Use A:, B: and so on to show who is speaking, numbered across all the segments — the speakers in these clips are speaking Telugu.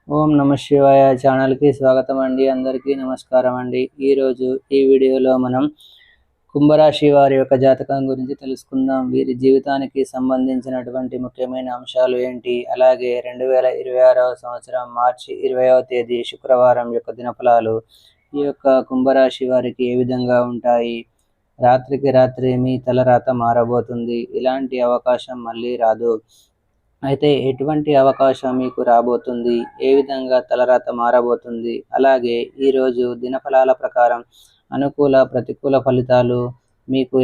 A: ఓం నమ శివాయ ఛానల్కి స్వాగతం అండి. అందరికీ నమస్కారం అండి. ఈరోజు ఈ వీడియోలో మనం కుంభరాశి వారి యొక్క జాతకం గురించి తెలుసుకుందాం. వీరి జీవితానికి సంబంధించినటువంటి ముఖ్యమైన అంశాలు ఏంటి, అలాగే 2026వ సంవత్సరం మార్చి 20వ తేదీ శుక్రవారం యొక్క దినఫలాలు ఈ యొక్క కుంభరాశి వారికి ఏ విధంగా ఉంటాయి. రాత్రికి రాత్రి మీ తలరాత మారబోతుంది. ఇలాంటి అవకాశం మళ్ళీ రాదు. అయితే ఎటువంటి అవకాశం మీకు రాబోతుంది, ఏ విధంగా తలరాత మారబోతుంది, అలాగే ఈరోజు దినఫలాల ప్రకారం అనుకూల ప్రతికూల ఫలితాలు మీకు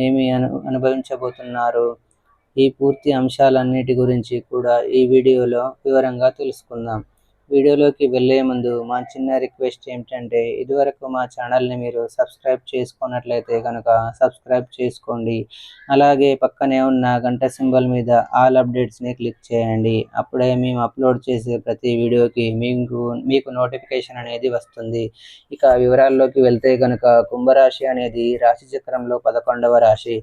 A: ఏమి అనుభవించబోతున్నారు, ఈ పూర్తి అంశాలన్నిటి గురించి కూడా ఈ వీడియోలో వివరంగా తెలుసుకుందాం. వీడియోలోకి వెళ్ళే ముందు మా చిన్న రిక్వెస్ట్ ఏమిటంటే, ఇదివరకు మా ఛానల్ని మీరు సబ్స్క్రైబ్ చేసుకున్నట్లయితే కనుక సబ్స్క్రైబ్ చేసుకోండి. అలాగే పక్కనే ఉన్న గంట సింబల్ మీద ఆల్ అప్డేట్స్ని క్లిక్ చేయండి. అప్పుడే మేము అప్లోడ్ చేసే ప్రతి వీడియోకి మీకు నోటిఫికేషన్ అనేది వస్తుంది. ఇక వివరాల్లోకి వెళ్తే కనుక కుంభరాశి అనేది రాశి చక్రంలో 11వ రాశి.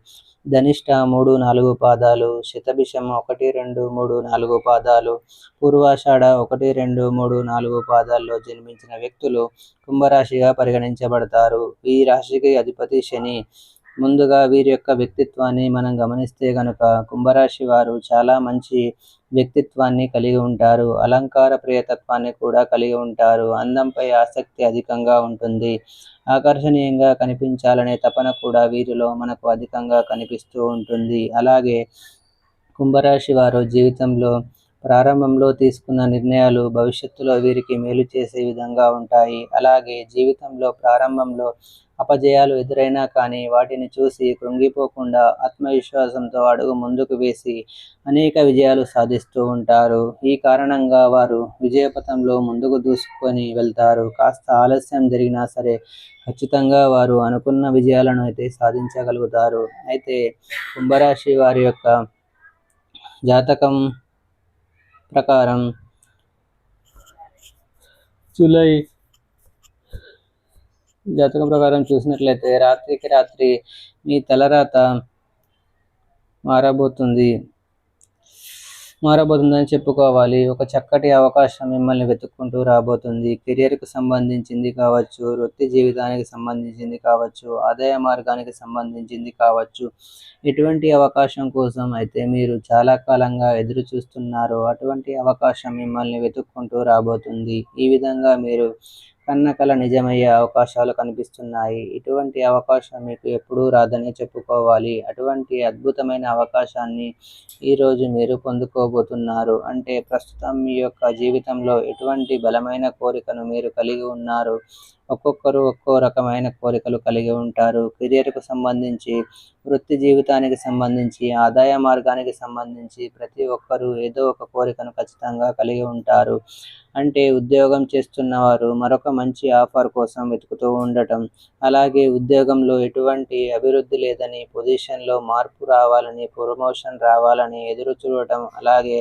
A: ధనిష్ట 3-4 పాదాలు, శతభిషం 1, 2, 3, 4 పాదాలు, పూర్వాషాఢ 1, 2, 3, 4 పాదాల్లో జన్మించిన వ్యక్తులు కుంభరాశిగా పరిగణించబడతారు. ఈ రాశికి అధిపతి శని. ముందుగా వీరి యొక్క వ్యక్తిత్వాన్ని మనం గమనిస్తే కనుక కుంభరాశి వారు చాలా మంచి వ్యక్తిత్వాన్ని కలిగి ఉంటారు. అలంకార ప్రియతత్వాన్ని కూడా కలిగి ఉంటారు. అందంపై ఆసక్తి అధికంగా ఉంటుంది. ఆకర్షణీయంగా కనిపించాలనే తపన కూడా వీరిలో మనకు అధికంగా కనిపిస్తూ ఉంటుంది. అలాగే కుంభరాశి వారు జీవితంలో ప్రారంభంలో తీసుకున్న నిర్ణయాలు భవిష్యత్తులో వీరికి మేలు చేసే విధంగా ఉంటాయి. అలాగే జీవితంలో ప్రారంభంలో అపజయాలు ఎదురైనా కానీ వాటిని చూసి కృంగిపోకుండా ఆత్మవిశ్వాసంతో అడుగు ముందుకు వేసి అనేక విజయాలు సాధిస్తూ ఉంటారు. ఈ కారణంగా వారు విజయపథంలో ముందుకు దూసుకొని వెళ్తారు. కాస్త ఆలస్యం జరిగినా సరే ఖచ్చితంగా వారు అనుకున్న విజయాలను అయితే సాధించగలుగుతారు. అయితే కుంభరాశి వారి యొక్క జాతకం ప్రకారం చూసినట్లయితే రాత్రికి రాత్రి మీ తలరాత మారబోతుందని చెప్పుకోవాలి. ఒక చక్కటి అవకాశం మిమ్మల్ని వెతుక్కుంటూ రాబోతుంది. కెరియర్కు సంబంధించింది కావచ్చు, వృత్తి జీవితానికి సంబంధించింది కావచ్చు, ఆదాయ మార్గానికి సంబంధించింది కావచ్చు. ఎటువంటి అవకాశం కోసం అయితే మీరు చాలా కాలంగా ఎదురు చూస్తున్నారో అటువంటి అవకాశం మిమ్మల్ని వెతుక్కుంటూ రాబోతుంది. ఈ విధంగా మీరు కన్న కల నిజమయ్యే అవకాశాలు కనిపిస్తున్నాయి. ఇటువంటి అవకాశం మీకు ఎప్పుడూ రాదనే చెప్పుకోవాలి. అటువంటి అద్భుతమైన అవకాశాన్ని ఈరోజు మీరు పొందుకోబోతున్నారు. అంటే ప్రస్తుతం మీ యొక్క జీవితంలో ఎటువంటి బలమైన కోరికను మీరు కలిగి ఉన్నారు. ఒక్కొక్కరు ఒక్కో రకమైన కోరికలు కలిగి ఉంటారు. కెరియర్కు సంబంధించి, వృత్తి జీవితానికి సంబంధించి, ఆదాయ మార్గానికి సంబంధించి ప్రతి ఒక్కరూ ఏదో ఒక కోరికను ఖచ్చితంగా కలిగి ఉంటారు. అంటే ఉద్యోగం చేస్తున్న వారు మరొక మంచి ఆఫర్ కోసం వెతుకుతూ ఉండటం, అలాగే ఉద్యోగంలో ఎటువంటి అభివృద్ధి లేదని, పొజిషన్లో మార్పు రావాలని, ప్రమోషన్ రావాలని ఎదురు చూడటం, అలాగే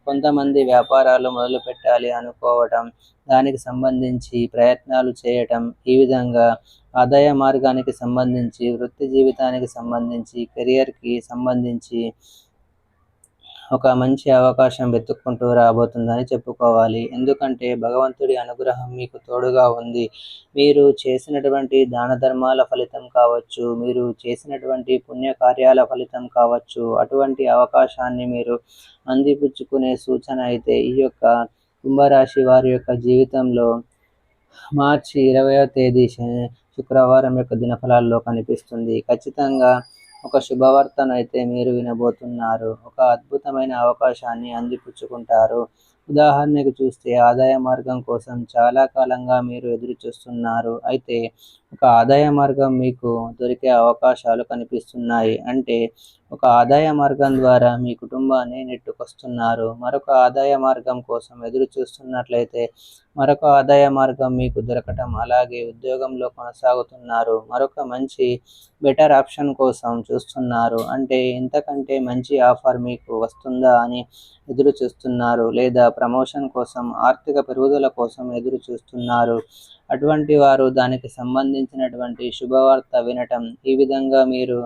A: కొంతమంది వ్యాపారాలు మొదలు పెట్టాలి అనుకోవటం, దానికి సంబంధించి ప్రయత్నాలు చేయటం. ఈ విధంగా ఆదాయ మార్గానికి సంబంధించి, వృత్తి జీవితానికి సంబంధించి, కెరియర్కి సంబంధించి ఒక మంచి అవకాశం వెతుక్కుంటూ రాబోతుందని చెప్పుకోవాలి. ఎందుకంటే భగవంతుడి అనుగ్రహం మీకు తోడుగా ఉంది. మీరు చేసినటువంటి దాన ధర్మాల ఫలితం కావచ్చు, మీరు చేసినటువంటి పుణ్యకార్యాల ఫలితం కావచ్చు, అటువంటి అవకాశాన్ని మీరు అందిపుచ్చుకునే సూచన అయితే ఈ యొక్క కుంభరాశి వారి యొక్క జీవితంలో మార్చి 20వ తేదీ శుక్రవారం యొక్క దినఫలాల్లో కనిపిస్తుంది. ఖచ్చితంగా ఒక శుభవార్తను అయితే మీరు వినబోతున్నారు. ఒక అద్భుతమైన అవకాశాన్ని అందిపుచ్చుకుంటారు. ఉదాహరణకు చూస్తే ఆదాయ మార్గం కోసం చాలా కాలంగా మీరు ఎదురు చూస్తున్నారు. అయితే ఒక ఆదాయ మార్గం మీకు దొరికే అవకాశాలు కనిపిస్తున్నాయి. అంటే ఒక ఆదాయ మార్గం ద్వారా మీ కుటుంబాన్ని నెట్టుకొస్తున్నారు. మరొక ఆదాయ మార్గం కోసం ఎదురు చూస్తున్నట్లయితే మరొక ఆదాయ మార్గం మీకు దొరకటం, అలాగే ఉద్యోగంలో కొనసాగుతున్నారు, మరొక మంచి బెటర్ ఆప్షన్ కోసం చూస్తున్నారు. అంటే ఇంతకంటే మంచి ఆఫర్ మీకు వస్తుందా అని ఎదురు చూస్తున్నారు, లేదా ప్రమోషన్ కోసం, ఆర్థిక పెరుగుదల కోసం ఎదురు చూస్తున్నారు. అటువంటి వారు దానికి సంబంధించినటువంటి శుభవార్త వినటం, ఈ విధంగా మీరు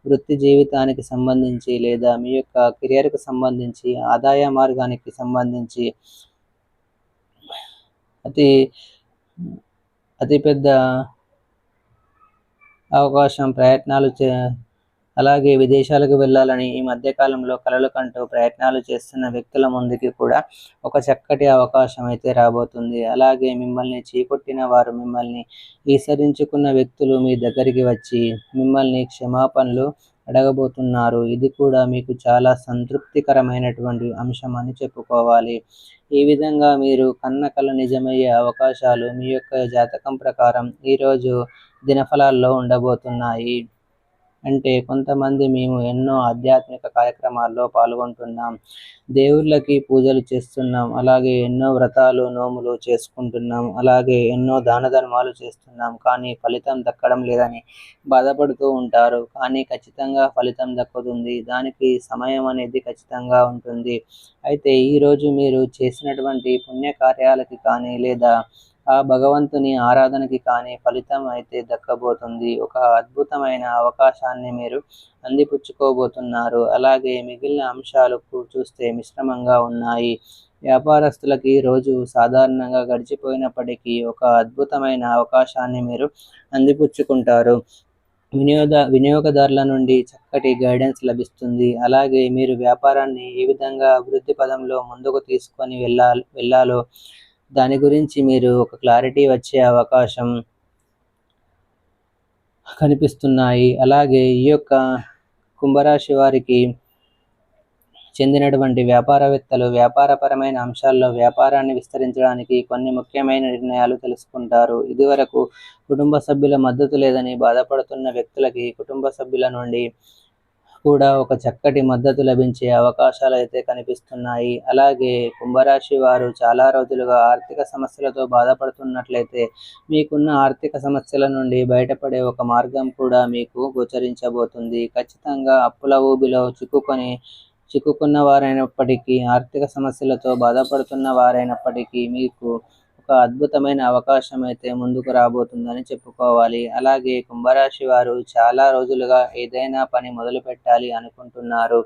A: వృత్తి జీవితానికి సంబంధించి, లేదా మీ యొక్క కెరియర్కి సంబంధించి, ఆదాయ మార్గానికి సంబంధించి అతి అతిపెద్ద అవకాశం ప్రయత్నాలు అలాగే విదేశాలకు వెళ్ళాలని ఈ మధ్య కాలంలో కలలు కంటూ ప్రయత్నాలు చేస్తున్న వ్యక్తుల ముందుకి కూడా ఒక చక్కటి అవకాశం అయితే రాబోతుంది. అలాగే మిమ్మల్ని చీకొట్టిన వారు, మిమ్మల్ని ఈసరించుకున్న వ్యక్తులు మీ దగ్గరికి వచ్చి మిమ్మల్ని క్షమాపణలు అడగబోతున్నారు. ఇది కూడా మీకు చాలా సంతృప్తికరమైనటువంటి అంశం అని చెప్పుకోవాలి. ఈ విధంగా మీరు కన్న కల నిజమయ్యే అవకాశాలు మీ యొక్క జాతకం ప్రకారం ఈరోజు దినఫలాల్లో ఉండబోతున్నాయి. అంటే కొంతమంది మేము ఎన్నో ఆధ్యాత్మిక కార్యక్రమాల్లో పాల్గొంటున్నాం, దేవుళ్ళకి పూజలు చేస్తున్నాం, అలాగే ఎన్నో వ్రతాలు నోములు చేసుకుంటున్నాం, అలాగే ఎన్నో దాన ధర్మాలు చేస్తున్నాం, కానీ ఫలితం దక్కడం లేదని బాధపడుతూ ఉంటారు. కానీ ఖచ్చితంగా ఫలితం దక్కుతుంది. దానికి సమయం అనేది ఖచ్చితంగా ఉంటుంది. అయితే ఈరోజు మీరు చేసినటువంటి పుణ్యకార్యాలకి కానీ లేదా ఆ భగవంతుని ఆరాధనకి కానీ ఫలితం అయితే దక్కబోతుంది. ఒక అద్భుతమైన అవకాశాన్ని మీరు అందిపుచ్చుకోబోతున్నారు. అలాగే మిగిలిన అంశాలు చూస్తే మిశ్రమంగా ఉన్నాయి. వ్యాపారస్తులకి రోజు సాధారణంగా గడిచిపోయినప్పటికీ ఒక అద్భుతమైన అవకాశాన్ని మీరు అందిపుచ్చుకుంటారు. వినియోగదారుల నుండి చక్కటి గైడెన్స్ లభిస్తుంది. అలాగే మీరు వ్యాపారాన్ని ఏ విధంగా అభివృద్ధి పదంలో ముందుకు తీసుకొని వెళ్ళాలో దాని గురించి మీరు ఒక క్లారిటీ వచ్చే అవకాశం కనిపిస్తున్నాయి. అలాగే ఈ యొక్క కుంభరాశి వారికి చెందినటువంటి వ్యాపారవేత్తలు వ్యాపారపరమైన అంశాల్లో వ్యాపారాన్ని విస్తరించడానికి కొన్ని ముఖ్యమైన నిర్ణయాలు తెలుసుకుంటారు. ఇదివరకు కుటుంబ సభ్యుల మద్దతు లేదని బాధపడుతున్న వ్యక్తులకి కుటుంబ సభ్యుల నుండి కూడా ఒక చక్కటి మద్దతు లభించే అవకాశాలు అయితే కనిపిస్తున్నాయి. అలాగే కుంభరాశి వారు చాలా రోజులుగా ఆర్థిక సమస్యలతో బాధపడుతున్నట్లయితే మీకున్న ఆర్థిక సమస్యల నుండి బయటపడే ఒక మార్గం కూడా మీకు గోచరించబోతుంది. ఖచ్చితంగా అప్పుల ఊబిలో చిక్కుకున్న వారైనప్పటికీ, ఆర్థిక సమస్యలతో బాధపడుతున్న వారైనప్పటికీ మీకు ఒక అద్భుతమైన అవకాశం అయితే ముందుకు రాబోతుందని చెప్పుకోవాలి. అలాగే కుంభరాశి వారు చాలా రోజులుగా ఏదైనా పని మొదలు పెట్టాలి అనుకుంటున్నారు,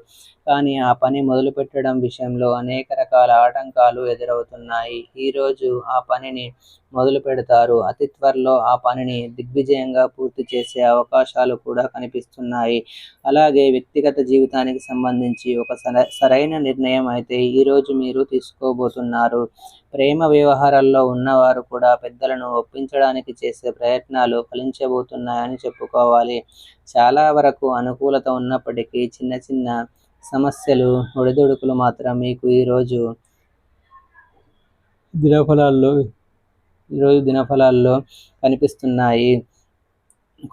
A: కానీ ఆ పని మొదలు పెట్టడం విషయంలో అనేక రకాల ఆటంకాలు ఎదురవుతున్నాయి. ఈరోజు ఆ పనిని మొదలు పెడతారు. అతి త్వరలో ఆ పనిని దిగ్విజయంగా పూర్తి చేసే అవకాశాలు కూడా కనిపిస్తున్నాయి. అలాగే వ్యక్తిగత జీవితానికి సంబంధించి ఒక సరైన నిర్ణయం అయితే ఈరోజు మీరు తీసుకోబోతున్నారు. ప్రేమ వ్యవహారాల్లో ఉన్నవారు కూడా పెద్దలను ఒప్పించడానికి చేసే ప్రయత్నాలు ఫలించబోతున్నాయని చెప్పుకోవాలి. చాలా వరకు అనుకూలత ఉన్నప్పటికీ చిన్న చిన్న సమస్యలు, ఒడిదుడుకులు మాత్రం మీకు ఈరోజు దినఫలాల్లో కనిపిస్తున్నాయి.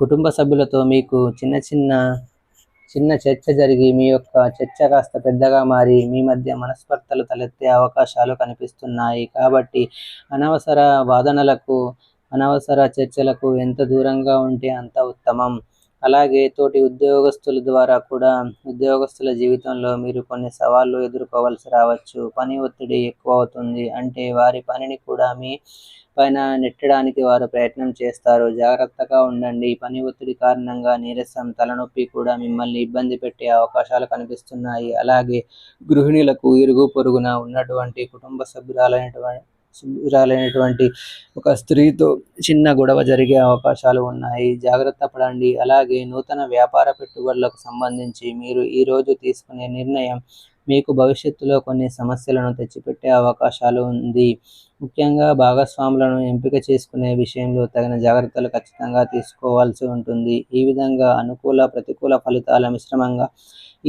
A: కుటుంబ సభ్యులతో మీకు చిన్న చర్చ జరిగి మీ యొక్క చర్చ కాస్త పెద్దగా మారి మీ మధ్య మనస్పర్ధలు తలెత్తే అవకాశాలు కనిపిస్తున్నాయి. కాబట్టి అనవసర వాదనలకు, అనవసర చర్చలకు ఎంత దూరంగా ఉంటే అంత ఉత్తమం. అలాగే తోటి ఉద్యోగస్తుల ద్వారా కూడా ఉద్యోగస్తుల జీవితంలో మీరు కొన్ని సవాళ్లు ఎదుర్కోవాల్సి రావచ్చు. పని ఒత్తిడి ఎక్కువ అవుతుంది, అంటే వారి పనిని కూడా మీ పైన నెట్టడానికి వారు ప్రయత్నం చేస్తారు. జాగ్రత్తగా ఉండండి. పని ఒత్తిడి కారణంగా నీరసం, తలనొప్పి కూడా మిమ్మల్ని ఇబ్బంది పెట్టే అవకాశాలు కనిపిస్తున్నాయి. అలాగే గృహిణులకు ఇరుగు పొరుగున ఉన్నటువంటి కుటుంబ సభ్యురాలైనటువంటి ఒక స్త్రీతో చిన్న గొడవ జరిగే అవకాశాలు ఉన్నాయి. జాగ్రత్త పడండి. అలాగే నూతన వ్యాపార పెట్టుబడులకు సంబంధించి మీరు ఈరోజు తీసుకునే నిర్ణయం మీకు భవిష్యత్తులో కొన్ని సమస్యలను తెచ్చిపెట్టే అవకాశాలు ఉంది. ముఖ్యంగా భాగస్వాములను ఎంపిక చేసుకునే విషయంలో తగిన జాగ్రత్తలు ఖచ్చితంగా తీసుకోవాల్సి ఉంటుంది. ఈ విధంగా అనుకూల ప్రతికూల ఫలితాల మిశ్రమంగా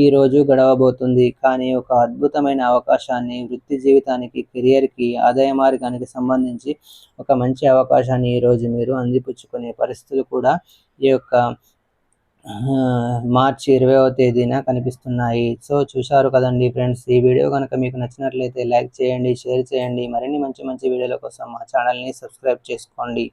A: ఈరోజు గడవబోతుంది. కానీ ఒక అద్భుతమైన అవకాశాన్ని, వృత్తి జీవితానికి, కెరియర్కి, ఆదాయ మార్గానికి సంబంధించి ఒక మంచి అవకాశాన్ని ఈరోజు మీరు అందిపుచ్చుకునే పరిస్థితులు కూడా ఈ యొక్క మార్చి 20వ తేదీన కనిపిస్తున్నాయి. సో చూశారు కదండి ఫ్రెండ్స్. ఈ వీడియో కనుక మీకు నచ్చినట్లయితే లైక్ చేయండి, షేర్ చేయండి. మరిన్ని మంచి వీడియోల కోసం మా ఛానల్ని సబ్స్క్రైబ్ చేసుకోండి.